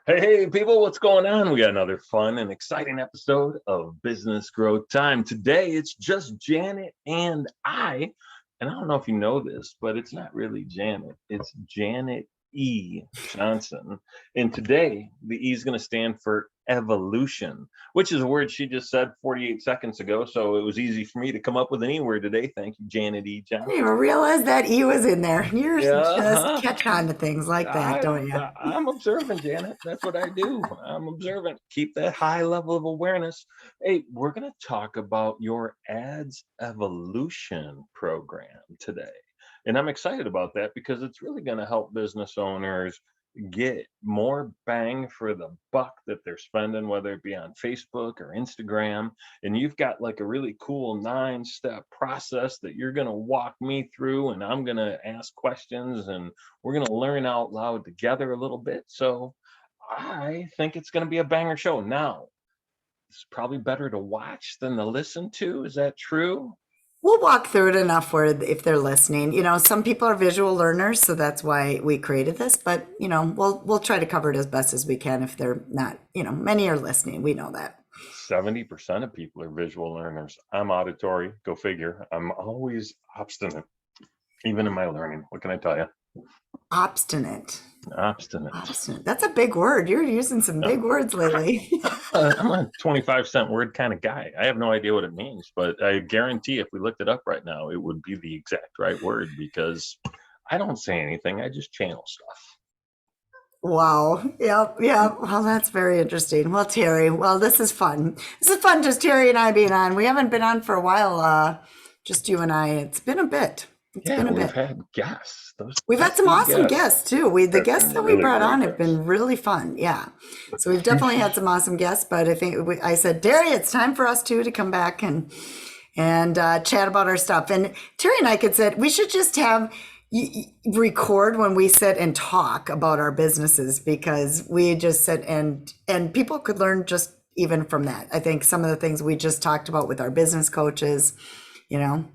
Hey, people, what's going on? We got another fun and exciting episode of Business Growth Time. Today, it's just Janet and I. And I don't know if you know this, but it's not really Janet, it's Janet E. Johnson. And today, the E is going to stand for evolution, which is a word she just said 48 seconds ago. So it was easy for me to come up with an E word today. Thank you, Janet E. I didn't Johnson. even realize that E was in there. You're Yeah, just huh? catch on to things like that, I, don't you? I'm observant, Janet. That's what I do. I'm observant. Keep that high level of awareness. Hey, we're going to talk about your ads evolution program today. And I'm excited about that because it's really going to help business owners get more bang for the buck that they're spending, whether it be on Facebook or Instagram. And you've got like a really cool 9-step process that you're going to walk me through, and I'm going to ask questions, and we're going to learn out loud together a little bit. So I think it's going to be a banger show. Now, it's probably better to watch than to listen to. Is that true? We'll walk through it enough where if they're listening, some people are visual learners, so that's why we created this. But we'll try to cover it as best as we can if they're not. Many are listening. We know that. 70% of people are visual learners. I'm auditory. Go figure. I'm always obstinate, even in my learning. What can I tell you? Obstinate. Obstinate. Obstinate. That's a big word. You're using some big words lately. I'm a 25-cent word kind of guy. I have no idea what it means, but I guarantee if we looked it up right now, it would be the exact right word because I don't say anything. I just channel stuff. Wow. Yep. Yep. Well, that's very interesting. Well, Terry, this is fun. This is fun just Terry and I being on. We haven't been on for a while, just you and I. It's been a bit. It's Yeah, been a we've bit. had guests. Those We've had some pesky awesome guests guests too. The have guests been that we really brought great on have guests. been really fun. Yeah. So we've definitely had some awesome guests, but I think I said, Terry, it's time for us two to come back and chat about our stuff. And Terry and I could said we should just have record when we sit and talk about our businesses because we just sit and people could learn just even from that. I think some of the things we just talked about with our business coaches, you know,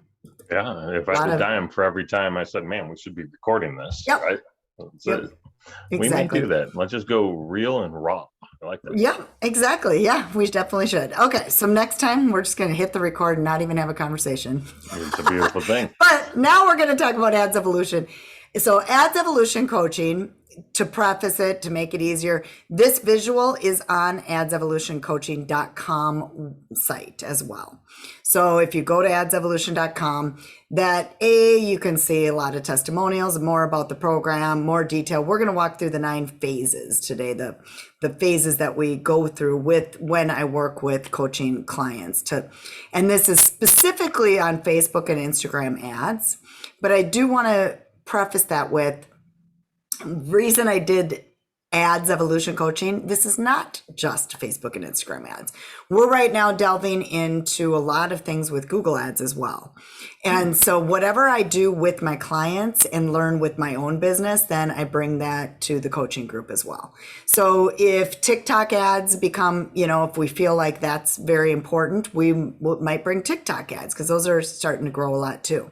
Yeah, if a I had lot a of, dime for every time I said, man, we should be recording this, yep, right? yep, So we may exactly. do that. Let's just go real and raw. I like that. Yeah, exactly. Yeah, we definitely should. Okay, so next time we're just going to hit the record and not even have a conversation. It's a beautiful thing. But now we're going to talk about Ads Evolution. So, Ads Evolution Coaching, to preface it, to make it easier, this visual is on adsevolutioncoaching.com site as well. So, if you go to adsevolution.com, you can see a lot of testimonials, more about the program, more detail. We're going to walk through the 9 phases today, the phases that we go through with when I work with coaching clients and this is specifically on Facebook and Instagram ads. But I do want to preface that with reason I did Ads Evolution Coaching. This is not just Facebook and Instagram ads. We're right now delving into a lot of things with Google ads as well. And so whatever I do with my clients and learn with my own business, then I bring that to the coaching group as well. So if TikTok ads become, if we feel like that's very important, we might bring TikTok ads because those are starting to grow a lot too.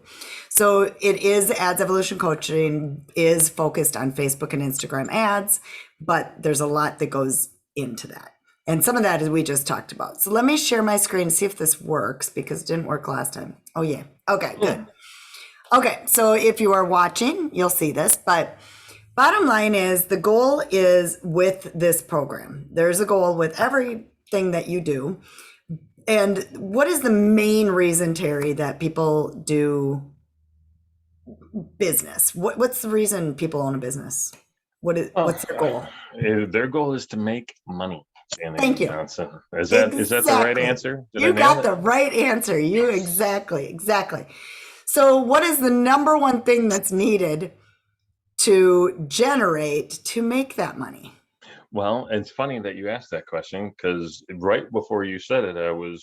So it is Ads Evolution Coaching is focused on Facebook and Instagram ads, but there's a lot that goes into that. And some of that is we just talked about. So let me share my screen and see if this works because it didn't work last time. Oh yeah. Okay, good. Okay, so if you are watching, you'll see this, but bottom line is the goal is with this program. There's a goal with everything that you do. And what is the main reason, Terry, that people do business? What's the reason people own a business? What's their goal? Their goal is to make money. Thank you. Johnson. Is that the right Exactly. answer? Did I You nail got it? the right answer. You exactly. So what is the number one thing that's needed to make that money? Well, it's funny that you asked that question because right before you said it,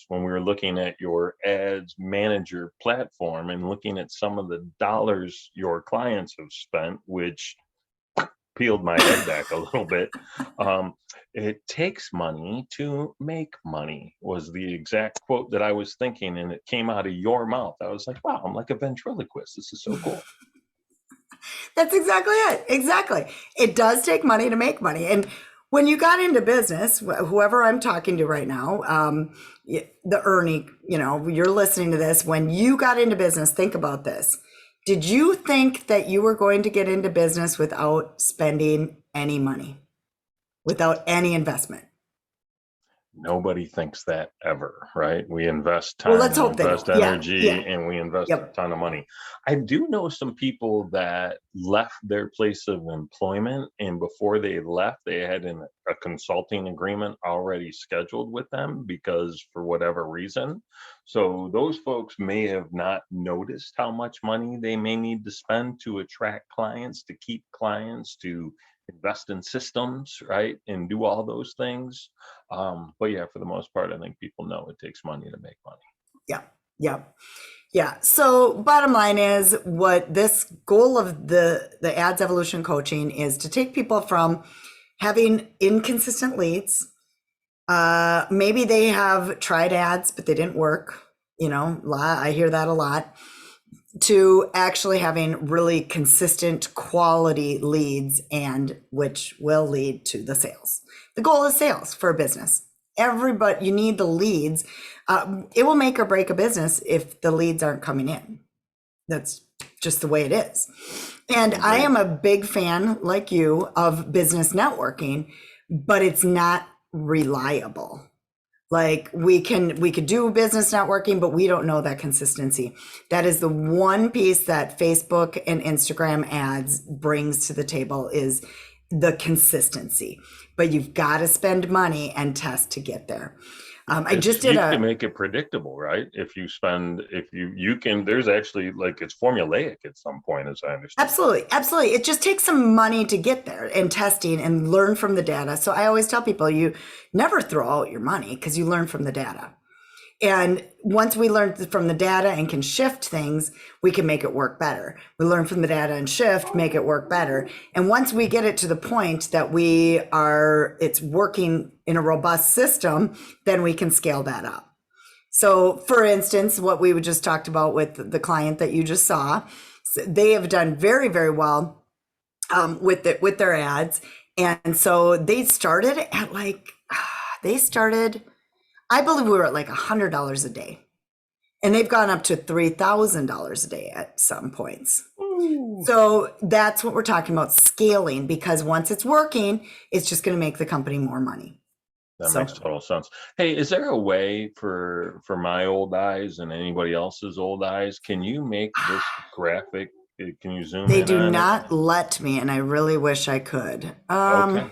when we were looking at your ads manager platform and looking at some of the dollars your clients have spent, which peeled my head back a little bit. It takes money to make money was the exact quote that I was thinking, and it came out of your mouth. I was like, wow, I'm like a ventriloquist. This is so cool. That's exactly it. Exactly. It does take money to make money. And when you got into business, whoever I'm talking to right now, the Ernie, you're listening to this. When you got into business, think about this. Did you think that you were going to get into business without spending any money, without any investment? Nobody thinks that ever, right? We invest Well, time, let's we hope they invest don't. Yeah, energy, yeah, and we invest a yep. ton of money. I do know some people that left their place of employment, and before they left, they had a consulting agreement already scheduled with them because for whatever reason. So those folks may have not noticed how much money they may need to spend to attract clients, to keep clients, to invest in systems, right? And do all those things. But yeah, for the most part, I think people know it takes money to make money. Yeah, yeah, yeah. So bottom line is what this goal of the ads evolution coaching is to take people from having inconsistent leads. Maybe they have tried ads, but they didn't work. I hear that a lot. To actually having really consistent quality leads, and which will lead to the sales. The goal is sales for a business. Everybody, you need the leads. It will make or break a business if the leads aren't coming in. That's just the way it is. And I am a big fan, like you, of business networking, but it's not reliable. Like we could do business networking, but we don't know that consistency. That is the one piece that Facebook and Instagram ads brings to the table, is the consistency. But you've got to spend money and test to get there. I just did you can make it predictable, right? If you can, there's actually, like, it's formulaic at some point, as I understand. Absolutely. It just takes some money to get there, and testing and learn from the data. So I always tell people, you never throw out your money because you learn from the data. And once we learn from the data and can shift things, we can make it work better. We learn from the data and shift, make it work better. And once we get it to the point that it's working in a robust system, then we can scale that up. So for instance, what we just talked about with the client that you just saw, they have done very, very well with their ads. And so they started at I believe we were at like $100 a day, and they've gone up to $3,000 a day at some points. Ooh. So that's what we're talking about, scaling, because once it's working, it's just going to make the company more money. That makes total sense. Hey, is there a way for my old eyes and anybody else's old eyes? Can you make this graphic? Can you zoom They in do on not let me, and I really wish I could. Okay.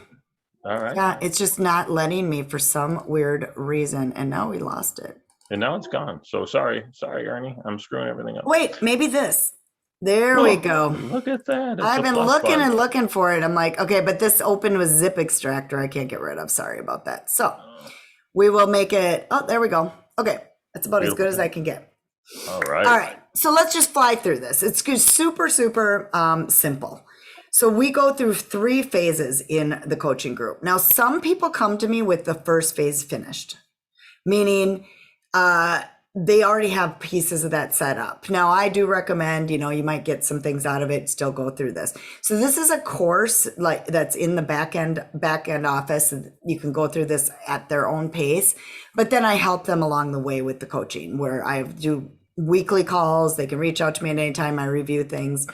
All right. Yeah, it's just not letting me for some weird reason, and now we lost it. And now it's gone. So sorry, Ernie. I'm screwing everything up. Wait, maybe this. There we go. Look at that. I've been looking and looking for it. I'm like, okay, but this opened with zip extractor I can't get rid of. Sorry about that. So we will make it. Oh, there we go. Okay, that's about as good as I can get. All right. All right. So let's just fly through this. It's super simple. So we go through 3 phases in the coaching group. Now, some people come to me with the first phase finished, meaning they already have pieces of that set up. Now, I do recommend, you might get some things out of it, still go through this. So this is a course that's in the back end office. You can go through this at their own pace, but then I help them along the way with the coaching, where I do weekly calls. They can reach out to me at any time. I review things.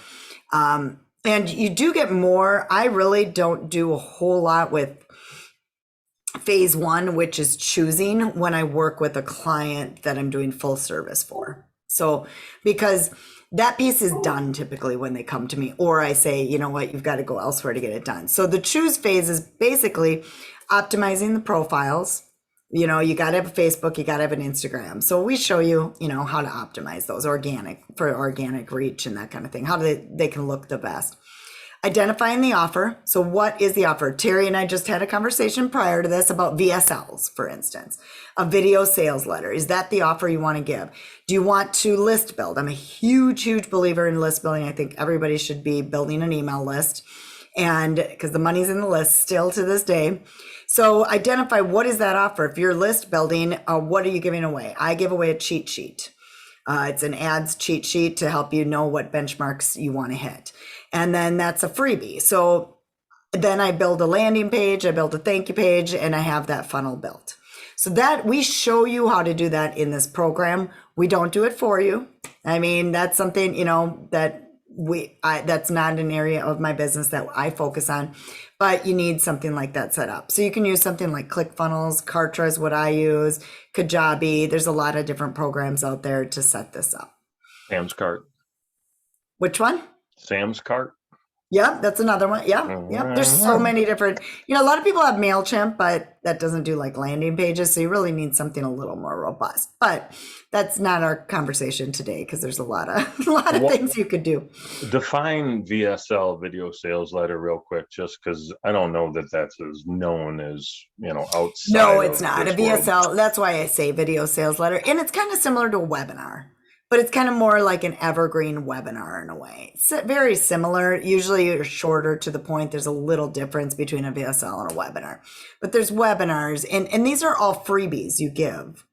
And you do get more. I really don't do a whole lot with phase 1, which is choosing, when I work with a client that I'm doing full service for. So, because that piece is done typically when they come to me, or I say, you know what, you've got to go elsewhere to get it done. So the choose phase is basically optimizing the profiles. You got to have a Facebook, you got to have an Instagram. So we show you, how to optimize those for organic reach and that kind of thing, how they can look the best. Identifying the offer. So what is the offer? Terry and I just had a conversation prior to this about VSLs, for instance, a video sales letter. Is that the offer you want to give? Do you want to list build? I'm a huge believer in list building. I think everybody should be building an email list, and because the money's in the list still to this day. So identify, what is that offer? If you're list building, what are you giving away? I give away a cheat sheet. It's an ads cheat sheet to help you know what benchmarks you want to hit. And then that's a freebie. So Then I build a landing page, I build a thank you page, and I have that funnel built. So that we show you how to do that in this program. We don't do it for you. I mean, that's something, that that's not an area of my business that I focus on, but you need something like that set up. So you can use something like ClickFunnels, Kartra is what I use, Kajabi. There's a lot of different programs out there to set this up. Sam's Cart. Which one? Sam's Cart. Yep, that's another one. Yep. There's so many different, a lot of people have MailChimp, but that doesn't do like landing pages. So you really need something a little more robust. But that's not our conversation today because there's a lot of things you could do. Define VSL, video sales letter, real quick, just because I don't know that that's as known as, outside. No, it's not a VSL. World. That's why I say video sales letter. And it's kind of similar to a webinar. But it's kind of more like an evergreen webinar in a way. It's very similar. Usually you're shorter to the point. There's a little difference between a VSL and a webinar. But there's webinars, and these are all freebies you give.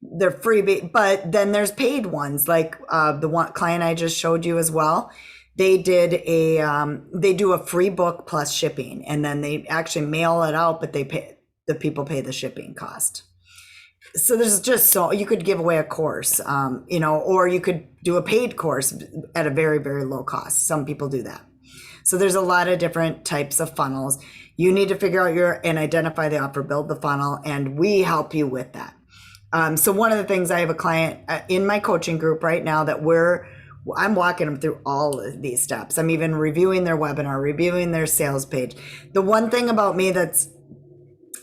They're freebie, but then there's paid ones, like the one client I just showed you as well. They did they do a free book plus shipping, and then they actually mail it out, but the people pay the shipping cost. So there's so you could give away a course, or you could do a paid course at a very, very low cost. Some people do that. So there's a lot of different types of funnels. You need to figure out and identify the offer, build the funnel, and we help you with that. So one of the things, I have a client in my coaching group right now that I'm walking them through all of these steps. I'm even reviewing their webinar, reviewing their sales page. The one thing about me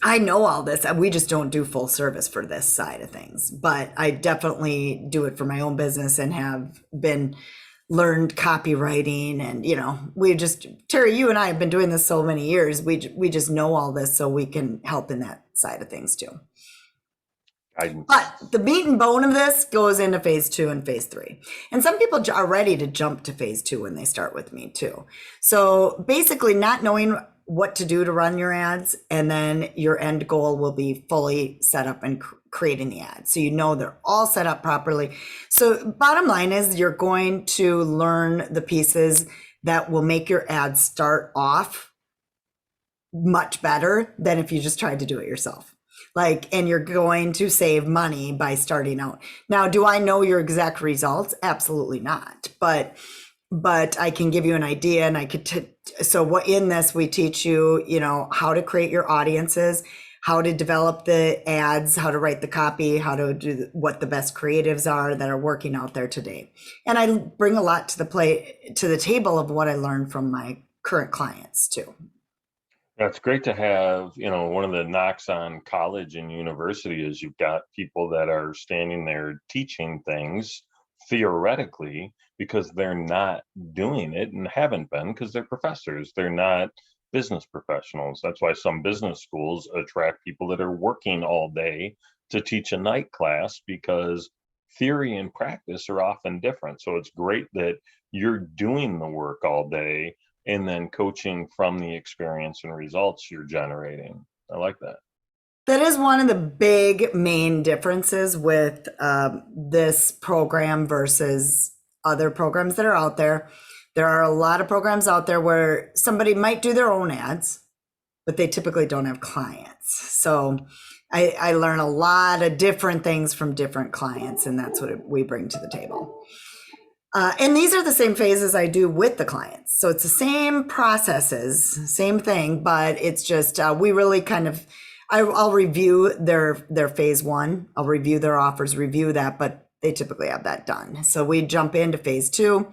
I know all this. We just don't do full service for this side of things, but I definitely do it for my own business and have learned copywriting. And, Terry, you and I have been doing this so many years. We just know all this, so we can help in that side of things too. But the meat and bone of this goes into phase 2 and phase 3. And some people are ready to jump to phase 2 when they start with me too. So basically not knowing what to do to run your ads, and then your end goal will be fully set up and creating the ads. So they're all set up properly. So bottom line is you're going to learn the pieces that will make your ads start off much better than if you just tried to do it yourself. And you're going to save money by starting out. Now, do I know your exact results? Absolutely not. But I can give you an idea, and I could. So what in this we teach you, how to create your audiences, how to develop the ads, how to write the copy, how to do what the best creatives are that are working out there today. And I bring a lot to the table of what I learned from my current clients too. That's great to have. One of the knocks on college and university is you've got people that are standing there teaching things theoretically because they're not doing it and haven't been because they're professors. They're not business professionals. That's why some business schools attract people that are working all day to teach a night class, because theory and practice are often different. So it's great that you're doing the work all day and then coaching from the experience and results you're generating. I like that. That is one of the big main differences with this program versus other programs that are out there. There are a lot of programs out there where somebody might do their own ads, but they typically don't have clients. So I learn a lot of different things from different clients, and that's what we bring to the table. And these are the same phases I do with the clients. So it's the same processes, same thing, but it's just we really kind of, I'll review their phase 1. I'll review their offers, review that, but they typically have that done. So we jump into phase 2.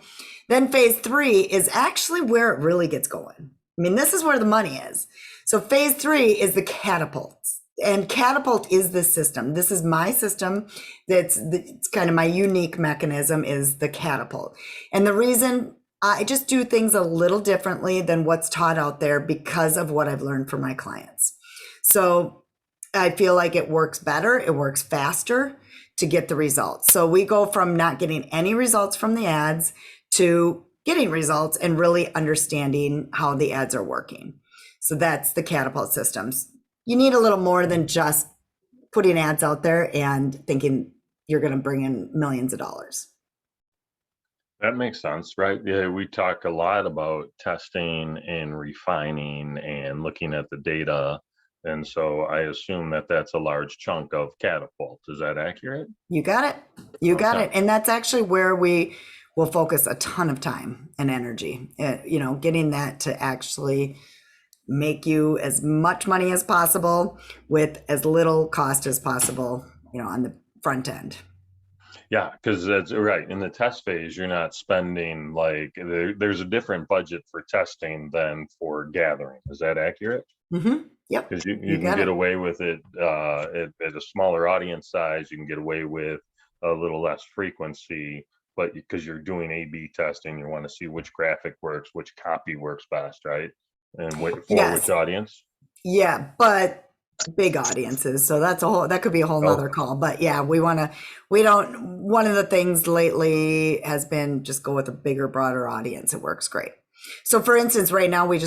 Then phase 3 is actually where it really gets going. I mean, this is where the money is. So phase 3 is the catapults. And Catapult is the system. This is my system. It's kind of my unique mechanism is the Catapult. And the reason I just do things a little differently than what's taught out there because of what I've learned from my clients. So I feel like it works better. It works faster to get the results. So we go from not getting any results from the ads to getting results and really understanding how the ads are working. So that's the Catapult systems. You need a little more than just putting ads out there and thinking you're going to bring in millions of dollars. That makes sense, right? Yeah, we talk a lot about testing and refining and looking at the data. And so I assume that that's a large chunk of Catapult. Is that accurate? You got it. You got Okay. it. And that's actually where we will focus a ton of time and energy, getting that to actually make you as much money as possible with as little cost as possible, on the front end. Yeah, because that's right. In the test phase, you're not spending like there's a different budget for testing than for gathering. Is that accurate? Yep. Because you You can got get it. away with it at a smaller audience size. You can get away with a little less frequency, but because you're doing A/B testing, you want to see which graphic works, which copy works best, right? And for which Yes. audience? Yeah, but big audiences. So that could be a whole nother Okay. call. But yeah, we don't, one of the things lately has been just go with a bigger, broader audience. It works great. So for instance, right now we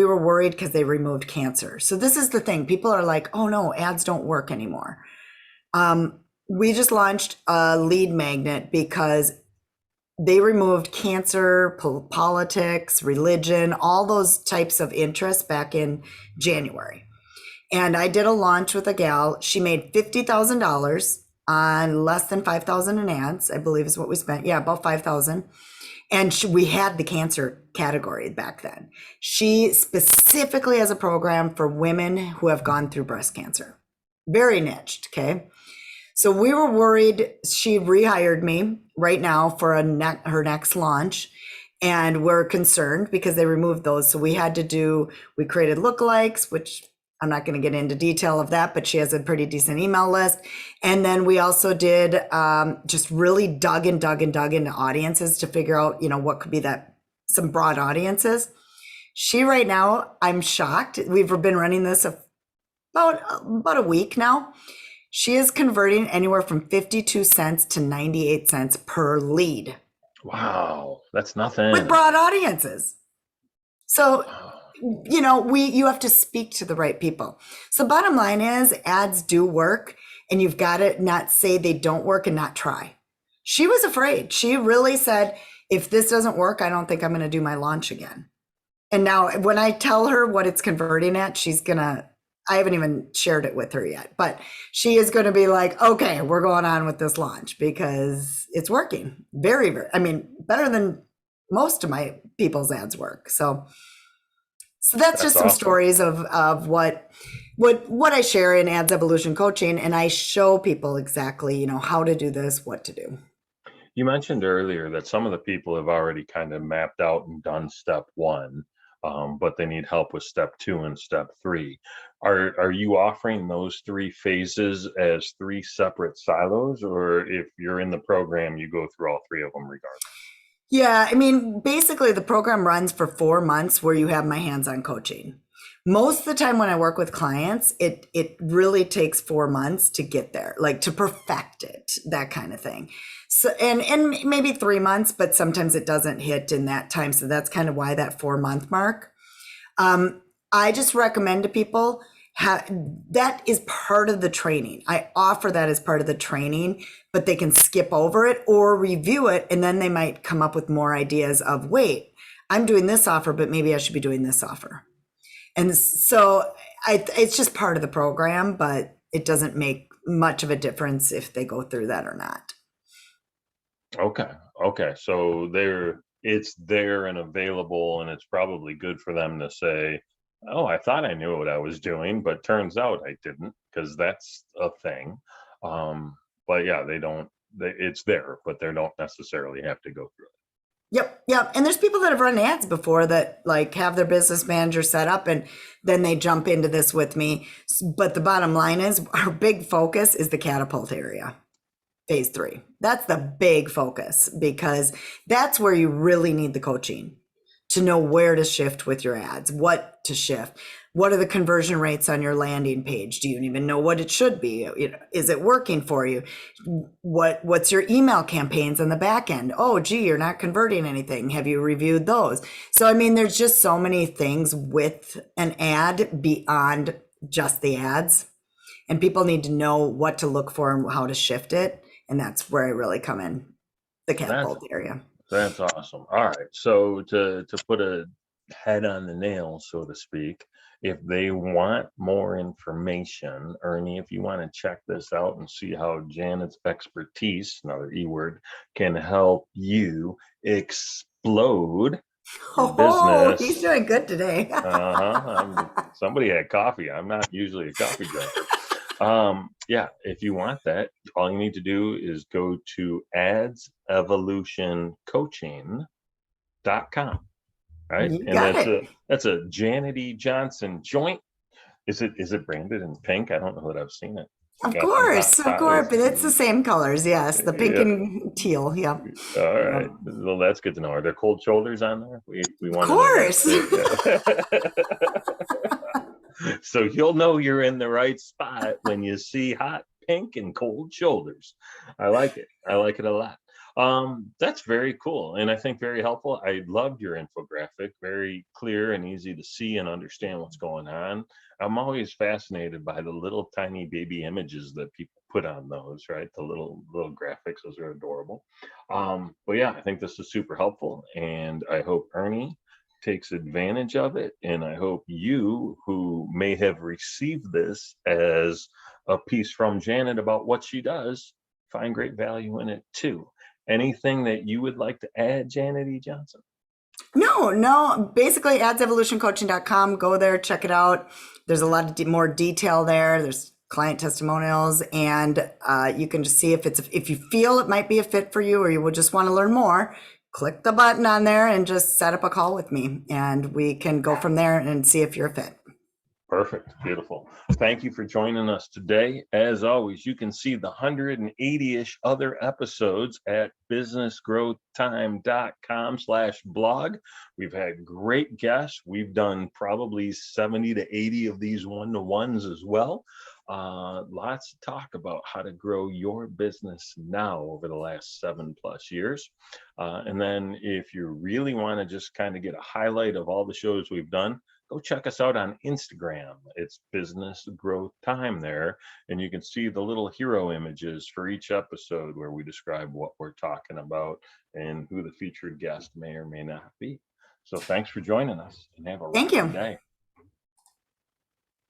were worried because they removed cancer. So this is the thing. People are like, oh no, ads don't work anymore. We just launched a lead magnet because they removed cancer, politics, religion, all those types of interests back in January. And I did a launch with a gal. She made $50,000 on less than 5,000 in ads, I believe is what we spent. Yeah, about 5,000. And we had the cancer category back then. She specifically has a program for women who have gone through breast cancer. Very niched, okay? So we were worried. She rehired me right now for her next launch. And we're concerned because they removed those. So we created lookalikes, which I'm not going to get into detail of that, but she has a pretty decent email list. And then we also did just really dug into audiences to figure out, what could be some broad audiences. She right now, I'm shocked. We've been running this about a week now. She is converting anywhere from 52 cents to 98 cents per lead Wow, that's with nothing. broad audiences. So, Wow. you have to speak to the right people. So bottom line is ads do work, and you've got to not say they don't work and not try. She was afraid. She really said, if this doesn't work, I don't think I'm going to do my launch again. And now when I tell her what it's converting at, I haven't even shared it with her yet, but she is going to be like, okay, we're going on with this launch because it's working very, very, I mean, better than most of my people's ads work. So that's That's just some awesome. stories of what I share in ads evolution coaching. And I show people exactly, how to do this, what to do. You mentioned earlier that some of the people have already kind of mapped out and done step one, but they need help with step two and step three. Are you offering those three phases as three separate silos, or if you're in the program, you go through all three of them regardless? Yeah, I mean, basically the program runs for 4 months where you have my hands-on coaching. Most of the time when I work with clients, it really takes 4 months to get there, like to perfect it, that kind of thing. So and maybe 3 months, but sometimes it doesn't hit in that time. So that's kind of why that 4 month mark. I just recommend to people that is part of the training. I offer that as part of the training, but they can skip over it or review it, and then they might come up with more ideas of, wait, I'm doing this offer, but maybe I should be doing this offer. And so it's just part of the program, but it doesn't make much of a difference if they go through that or not. Okay. Okay. So it's there and available, and it's probably good for them to say, "Oh, I thought I knew what I was doing, but turns out I didn't," because that's a thing. But yeah, it's there, but they don't necessarily have to go through it. Yep, yep. And there's people that have run ads before that like have their business manager set up and then they jump into this with me. But the bottom line is our big focus is the catapult area, phase 3. That's the big focus because that's where you really need the coaching to know where to shift with your ads, what to shift. What are the conversion rates on your landing page? Do you even know what it should be? Is it working for you? What's your email campaigns on the back end? Oh, gee, you're not converting anything. Have you reviewed those? So, I mean, there's just so many things with an ad beyond just the ads. And people need to know what to look for and how to shift it. And that's where I really come in, the That's catapult area. That's awesome. All right. So to put a head on the nail, so to speak, if they want more information, Ernie, if you want to check this out and see how Janet's expertise, another E word, can help you explode your Oh, he's business. doing good today. Somebody had coffee. I'm not usually a coffee drinker. Yeah, if you want that, all you need to do is go to adsevolutioncoaching.com, right? You And got it. that's a Janet E. Johnson joint. Is it branded in pink? I don't know that I've seen it. Of Got some course, of course, but it's the same colors. Yes, the pink yeah. and teal. Yep. All Yep. right. Well, that's good to know. Are there cold shoulders on there? We Of want to know course. that. So you'll know you're in the right spot when you see hot pink and cold shoulders. I like it. I like it a lot. That's very cool and I think very helpful. I loved your infographic, very clear and easy to see and understand what's going on. I'm always fascinated by the little tiny baby images that people put on those, right? The little graphics, those are adorable. But yeah, I think this is super helpful, and I hope Ernie takes advantage of it. And I hope you, who may have received this as a piece from Janet about what she does, find great value in it too. Anything that you would like to add, Janet E. Johnson? No, no. Basically, adsevolutioncoaching.com. Go there, check it out. There's a lot of more detail there. There's client testimonials, and you can just see if you feel it might be a fit for you, or you would just want to learn more. Click the button on there and just set up a call with me, and we can go from there and see if you're a fit. Perfect. Beautiful. Thank you for joining us today. As always, you can see the 180-ish other episodes at businessgrowthtime.com/blog. We've had great guests. We've done probably 70 to 80 of these one-to-ones as well. Lots to talk about how to grow your business now over the last 7+ years. And then if you really want to just kind of get a highlight of all the shows we've done, go check us out on Instagram. It's Business Growth Time there, and you can see the little hero images for each episode where we describe what we're talking about and who the featured guest may or may not be. So thanks for joining us, and have a Thank rocky you. day.